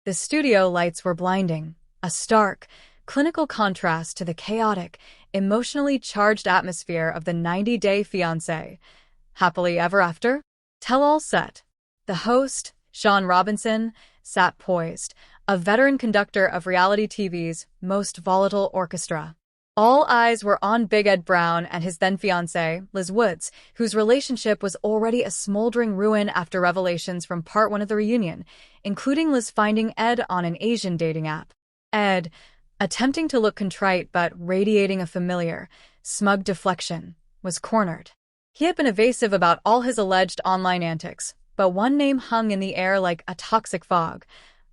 The studio lights were blinding, a stark, clinical contrast to the chaotic, emotionally charged atmosphere of the 90-Day Fiancé. Happily Ever After? Tell-All set. The host, Sean Robinson, sat poised, a veteran conductor of reality TV's most volatile orchestra. All eyes were on Big Ed Brown and his then-fiancée, Liz Woods, whose relationship was already a smoldering ruin after revelations from part 1 of the reunion, including Liz finding Ed on an Asian dating app. Ed, attempting to look contrite but radiating a familiar, smug deflection, was cornered. He had been evasive about all his alleged online antics, but one name hung in the air like a toxic fog: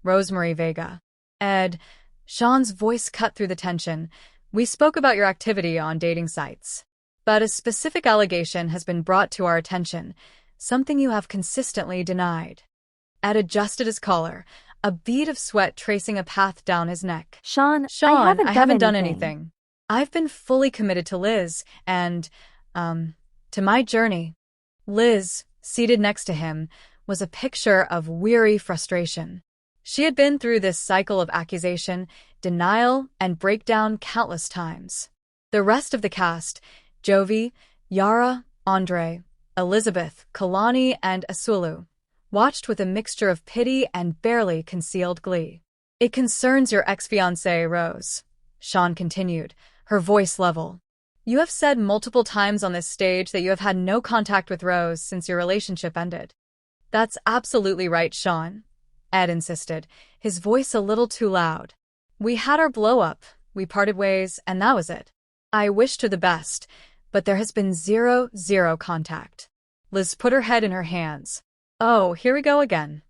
Rosemarie Vega. Ed, Sean's voice cut through the tension. We spoke about your activity on dating sites, but a specific allegation has been brought to our attention, something you have consistently denied. Ed adjusted his collar, a bead of sweat tracing a path down his neck. Sean, I haven't done anything. I've been fully committed to Liz and, to my journey. Liz, seated next to him, was a picture of weary frustration. She had been through this cycle of accusation, denial, and breakdown countless times. The rest of the cast, Jovi, Yara, Andre, Elizabeth, Kalani, and Asulu, watched with a mixture of pity and barely concealed glee. It concerns your ex-fiancée, Rose, Sean continued, her voice level. You have said multiple times on this stage that you have had no contact with Rose since your relationship ended. That's absolutely right, Sean, Ed insisted, his voice a little too loud. We had our blow-up, we parted ways, and that was it. I wish her the best, but there has been zero contact. Liz put her head in her hands. Oh, here we go again.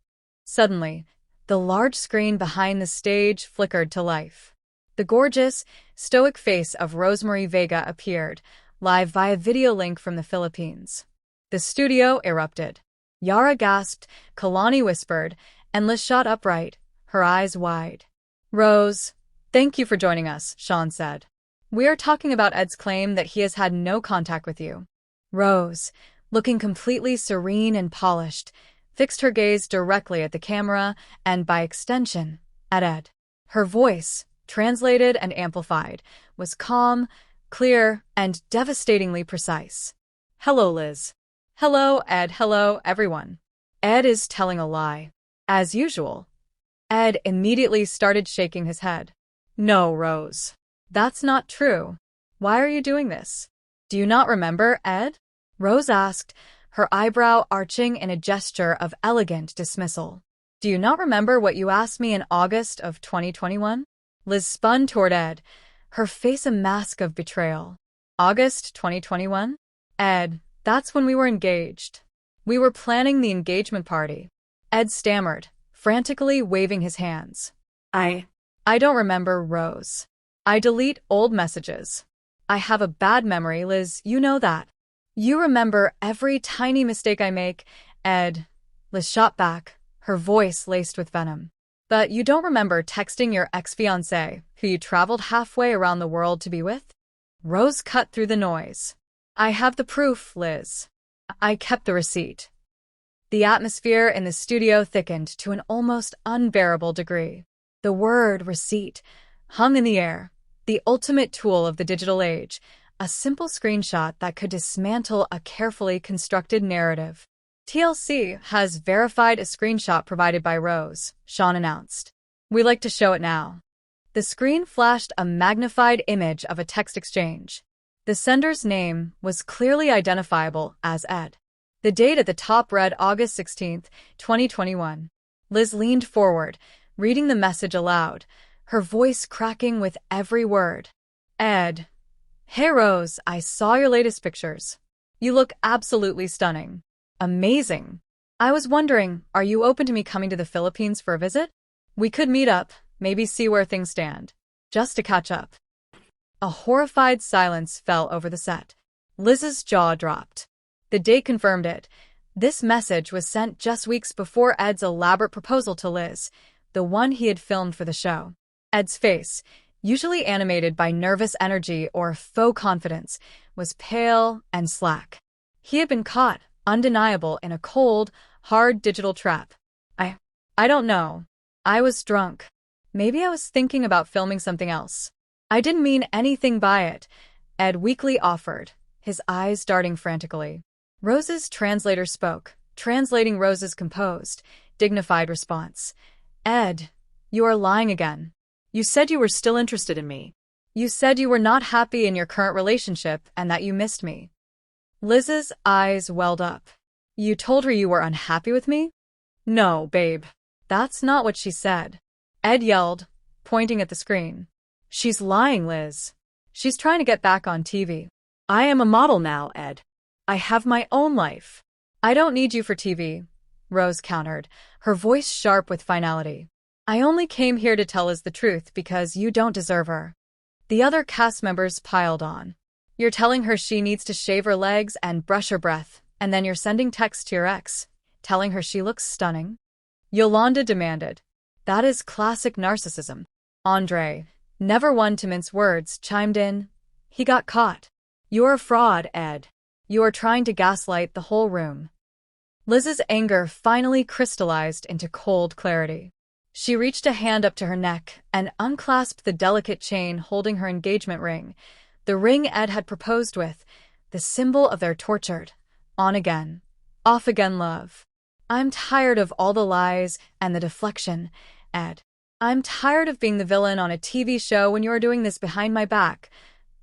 Suddenly, the large screen behind the stage flickered to life. The gorgeous, stoic face of Rosemarie Vega appeared, live via video link from the Philippines. The studio erupted. Yara gasped, Kalani whispered, and Liz shot upright, her eyes wide. Rose, thank you for joining us, Sean said. We are talking about Ed's claim that he has had no contact with you. Rose, looking completely serene and polished, fixed her gaze directly at the camera and, by extension, at Ed. Her voice, translated and amplified, was calm, clear, and devastatingly precise. Hello, Liz. Hello, Ed. Hello, everyone. Ed is telling a lie. As usual. Ed immediately started shaking his head. No, Rose. That's not true. Why are you doing this? Do you not remember, Ed? Rose asked, her eyebrow arching in a gesture of elegant dismissal. Do you not remember what you asked me in August of 2021? Liz spun toward Ed, her face a mask of betrayal. August 2021? Ed, that's when we were engaged. We were planning the engagement party. Ed stammered, frantically waving his hands. I don't remember, Rose. I delete old messages. I have a bad memory, Liz, you know that. You remember every tiny mistake I make, Ed. Liz shot back, her voice laced with venom. But you don't remember texting your ex-fiancé, who you traveled halfway around the world to be with? Rose cut through the noise. I have the proof, Liz. I kept the receipt. The atmosphere in the studio thickened to an almost unbearable degree. The word receipt hung in the air, the ultimate tool of the digital age, a simple screenshot that could dismantle a carefully constructed narrative. TLC has verified a screenshot provided by Rose, Sean announced. We like to show it now. The screen flashed a magnified image of a text exchange. The sender's name was clearly identifiable as Ed. The date at the top read August 16, 2021. Liz leaned forward, reading the message aloud, her voice cracking with every word. Ed. Hey Rose, I saw your latest pictures. You look absolutely stunning. Amazing. I was wondering, are you open to me coming to the Philippines for a visit? We could meet up, maybe see where things stand. Just to catch up. A horrified silence fell over the set. Liz's jaw dropped. The date confirmed it. This message was sent just weeks before Ed's elaborate proposal to Liz, the one he had filmed for the show. Ed's face, usually animated by nervous energy or faux confidence, was pale and slack. He had been caught, undeniable, in a cold, hard digital trap. I don't know. I was drunk. Maybe I was thinking about filming something else. I didn't mean anything by it, Ed weakly offered, his eyes darting frantically. Rose's translator spoke, translating Rose's composed, dignified response. Ed, you are lying again. You said you were still interested in me. You said you were not happy in your current relationship and that you missed me. Liz's eyes welled up. You told her you were unhappy with me? No, babe. That's not what she said. Ed yelled, pointing at the screen. She's lying, Liz. She's trying to get back on TV. I am a model now, Ed. I have my own life. I don't need you for TV, Rose countered, her voice sharp with finality. I only came here to tell Liz the truth because you don't deserve her. The other cast members piled on. You're telling her she needs to shave her legs and brush her breath, and then you're sending texts to your ex, telling her she looks stunning? Yolanda demanded. That is classic narcissism. Andre, never one to mince words, chimed in. He got caught. You're a fraud, Ed. You are trying to gaslight the whole room. Liz's anger finally crystallized into cold clarity. She reached a hand up to her neck and unclasped the delicate chain holding her engagement ring, the ring Ed had proposed with, the symbol of their tortured, on-again, off-again love. I'm tired of all the lies and the deflection, Ed. I'm tired of being the villain on a TV show when you're doing this behind my back,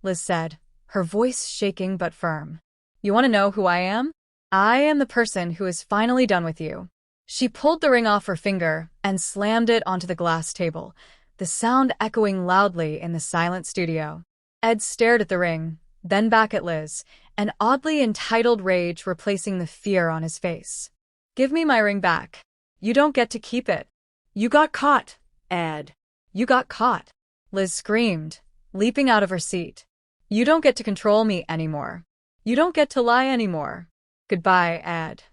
Liz said, her voice shaking but firm. You want to know who I am? I am the person who is finally done with you. She pulled the ring off her finger and slammed it onto the glass table, the sound echoing loudly in the silent studio. Ed stared at the ring, then back at Liz, an oddly entitled rage replacing the fear on his face. Give me my ring back. You don't get to keep it. You got caught, Ed. You got caught, Liz screamed, leaping out of her seat. You don't get to control me anymore. You don't get to lie anymore. Goodbye, Ed.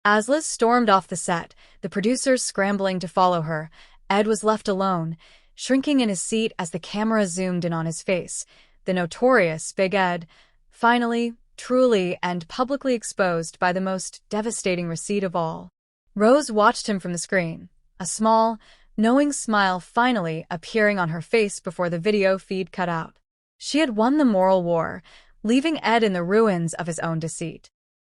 As Liz stormed off the set, the producers scrambling to follow her, Ed was left alone, shrinking in his seat as the camera zoomed in on his face, the notorious Big Ed, finally, truly and publicly exposed by the most devastating receipt of all. Rose watched him from the screen, a small, knowing smile finally appearing on her face before the video feed cut out. She had won the moral war, leaving Ed in the ruins of his own deceit.